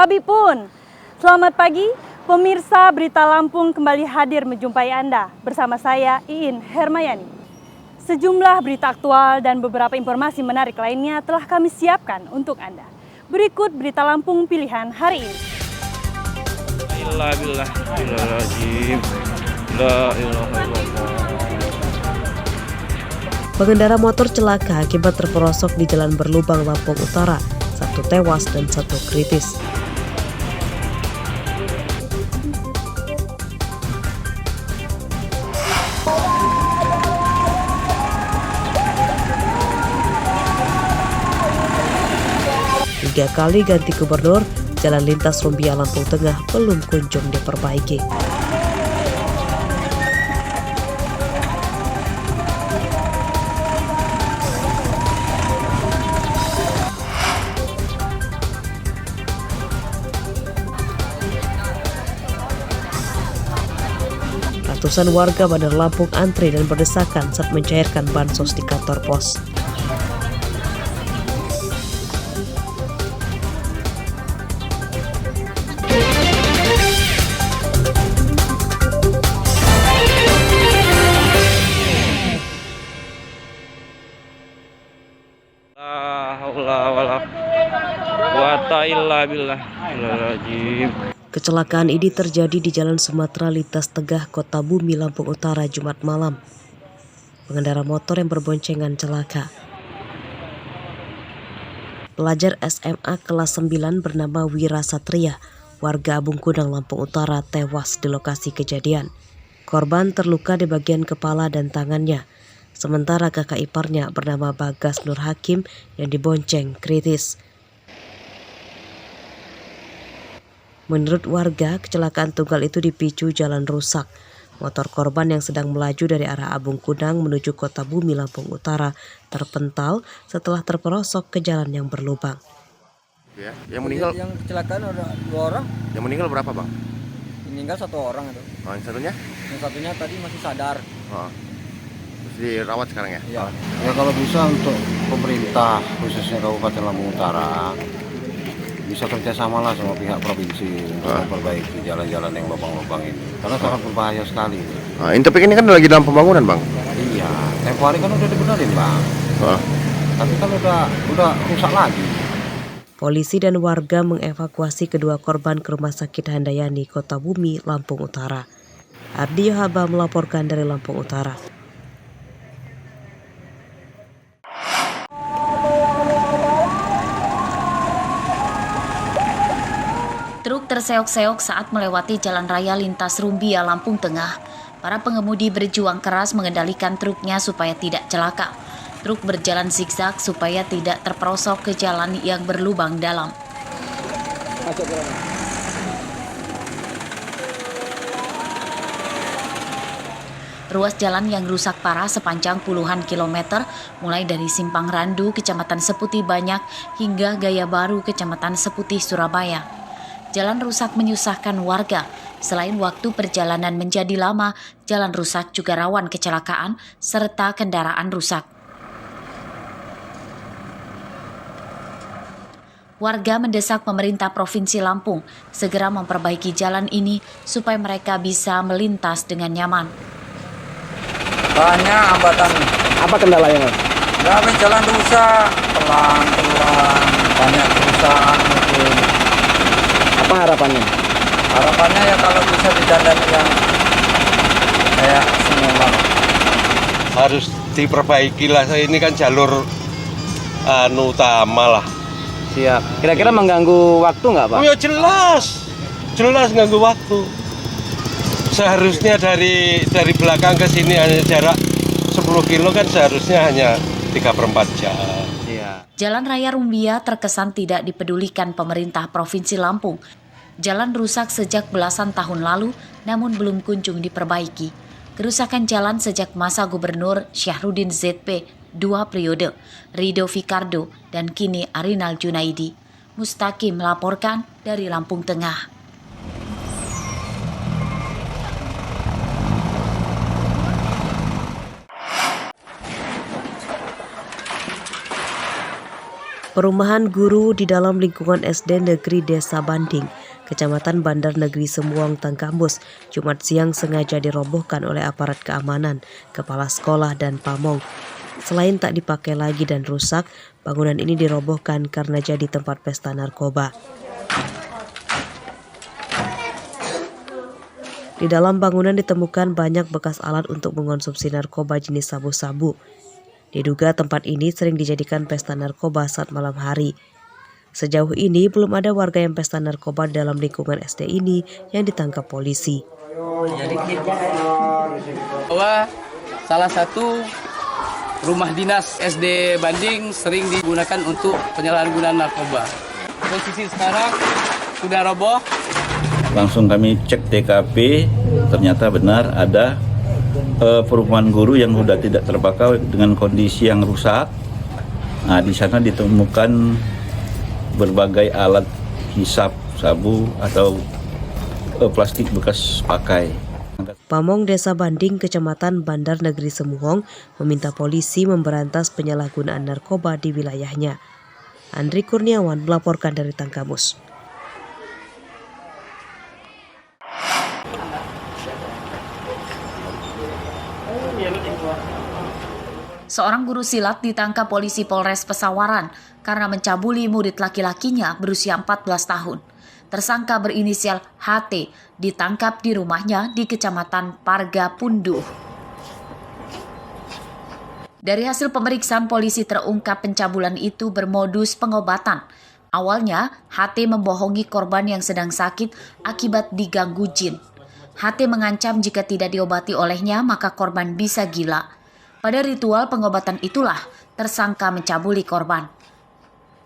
babi pun. Selamat pagi, pemirsa Berita Lampung kembali hadir menjumpai Anda bersama saya Iin Hermayani. Sejumlah berita aktual dan beberapa informasi menarik lainnya telah kami siapkan untuk Anda. Berikut Berita Lampung pilihan hari ini. Pengendara motor celaka akibat terperosok di jalan berlubang Lampung Utara. 1 tewas dan 1 kritis. Tiga kali ganti gubernur, jalan lintas Rumbia Lampung Tengah belum kunjung diperbaiki. Ratusan warga Bandar Lampung antri dan berdesakan saat mencairkan bansos di kantor pos. Kecelakaan ini terjadi di Jalan Sumatera lintas Tegah, Kota Bumi, Lampung Utara, Jumat malam. Pengendara motor yang berboncengan celaka. Pelajar SMA kelas 9 bernama Wira Satria, warga Abung Kudang, Lampung Utara, tewas di lokasi kejadian. Korban terluka di bagian kepala dan tangannya. Sementara kakak iparnya bernama Bagas Nur Hakim yang dibonceng kritis. Menurut warga, kecelakaan tunggal itu dipicu jalan rusak. Motor korban yang sedang melaju dari arah Abung Kudang menuju Kota Bumi, Lampung Utara terpental setelah terperosok ke jalan yang berlubang. Ya, yang meninggal? Yang kecelakaan ada 2 orang. Yang meninggal berapa, Bang? Meninggal 1 orang itu. Oh, yang satunya? Yang satunya tadi masih sadar. Oh. Terus dirawat sekarang ya? Iya. Ya kalau bisa untuk pemerintah khususnya Kabupaten Lampung Utara bisa kerjasama lah sama pihak provinsi untuk memperbaiki jalan-jalan yang lubang-lubang ini karena sangat berbahaya sekali. Tapi ini kan lagi dalam pembangunan, Bang. Iya, tempo hari kan udah dibenerin, Bang. Tapi kan udah rusak lagi. Polisi dan warga mengevakuasi kedua korban ke Rumah Sakit Handayani, Kota Bumi, Lampung Utara. Ardi Yohaba melaporkan dari Lampung Utara. Truk terseok-seok saat melewati jalan raya lintas Rumbia, Lampung Tengah. Para pengemudi berjuang keras mengendalikan truknya supaya tidak celaka. Truk berjalan zigzag supaya tidak terperosok ke jalan yang berlubang dalam. Ruas jalan yang rusak parah sepanjang puluhan kilometer, mulai dari Simpang Randu, Kecamatan Seputi Banyak, hingga Gaya Baru, Kecamatan Seputi, Surabaya. Jalan rusak menyusahkan warga. Selain waktu perjalanan menjadi lama, jalan rusak juga rawan kecelakaan serta kendaraan rusak. Warga mendesak pemerintah Provinsi Lampung segera memperbaiki jalan ini supaya mereka bisa melintas dengan nyaman. Banyak hambatan. Apa kendalanya? Jalan rusak, pelan-pelan, banyak kerusakan mungkin. Apa harapannya? Harapannya ya kalau bisa didandani yang kayak semula. Harus diperbaiki lah, ini kan jalur utama lah. Siap. Kira-kira mengganggu waktu nggak, Pak? Oh ya jelas ganggu waktu. Seharusnya dari belakang ke sini hanya jarak 10 kilo kan seharusnya hanya 3/4 jam. Jalan Raya Rumbia terkesan tidak dipedulikan pemerintah Provinsi Lampung. Jalan rusak sejak belasan tahun lalu, namun belum kunjung diperbaiki. Kerusakan jalan sejak masa Gubernur Syahrudin ZP 2 periode, Rido Fikardo, dan kini Arinal Junaidi. Mustaqim melaporkan dari Lampung Tengah. Perumahan guru di dalam lingkungan SD Negeri Desa Banding, Kecamatan Bandar Negeri Sembuang, Tangkamus, Jumat siang sengaja dirobohkan oleh aparat keamanan, kepala sekolah dan pamong. Selain tak dipakai lagi dan rusak, bangunan ini dirobohkan karena jadi tempat pesta narkoba. Di dalam bangunan ditemukan banyak bekas alat untuk mengonsumsi narkoba jenis sabu-sabu. Diduga tempat ini sering dijadikan pesta narkoba saat malam hari. Sejauh ini belum ada warga yang pesta narkoba dalam lingkungan SD ini yang ditangkap polisi. Bahwa salah satu rumah dinas SD Banding sering digunakan untuk penyalahgunaan narkoba. Posisi sekarang sudah roboh. Langsung kami cek TKP, ternyata benar ada perumahan guru yang sudah tidak terpakai dengan kondisi yang rusak. Nah, di sana ditemukan berbagai alat hisap sabu atau plastik bekas pakai. Pamong Desa Banding, Kecamatan Bandar Negeri Sembuang, meminta polisi memberantas penyalahgunaan narkoba di wilayahnya. Andri Kurniawan melaporkan dari Tangkamus. Seorang guru silat ditangkap polisi Polres Pesawaran karena mencabuli murid laki-lakinya berusia 14 tahun. Tersangka berinisial HT ditangkap di rumahnya di Kecamatan Parga Punduh. Dari hasil pemeriksaan polisi terungkap pencabulan itu bermodus pengobatan. Awalnya, HT membohongi korban yang sedang sakit akibat diganggu jin. HT mengancam jika tidak diobati olehnya maka korban bisa gila. Pada ritual pengobatan itulah tersangka mencabuli korban.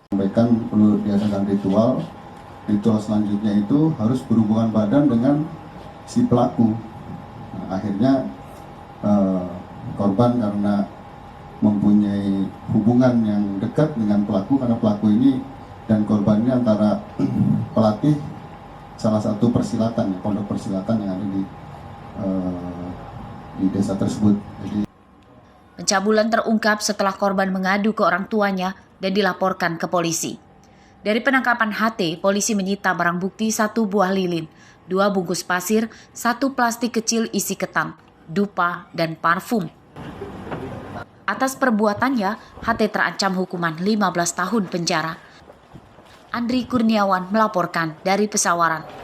Sampaikan perlu diadakan ritual selanjutnya itu harus berhubungan badan dengan si pelaku. Nah, akhirnya korban karena mempunyai hubungan yang dekat dengan pelaku, karena pelaku ini dan korban ini antara pelatih salah satu persilatan, pondok persilatan yang ada di desa tersebut. Jadi, pencabulan terungkap setelah korban mengadu ke orang tuanya dan dilaporkan ke polisi. Dari penangkapan HT, polisi menyita barang bukti 1 buah lilin, 2 bungkus pasir, 1 plastik kecil isi ketang, dupa, dan parfum. Atas perbuatannya, HT terancam hukuman 15 tahun penjara. Andri Kurniawan melaporkan dari Pesawaran.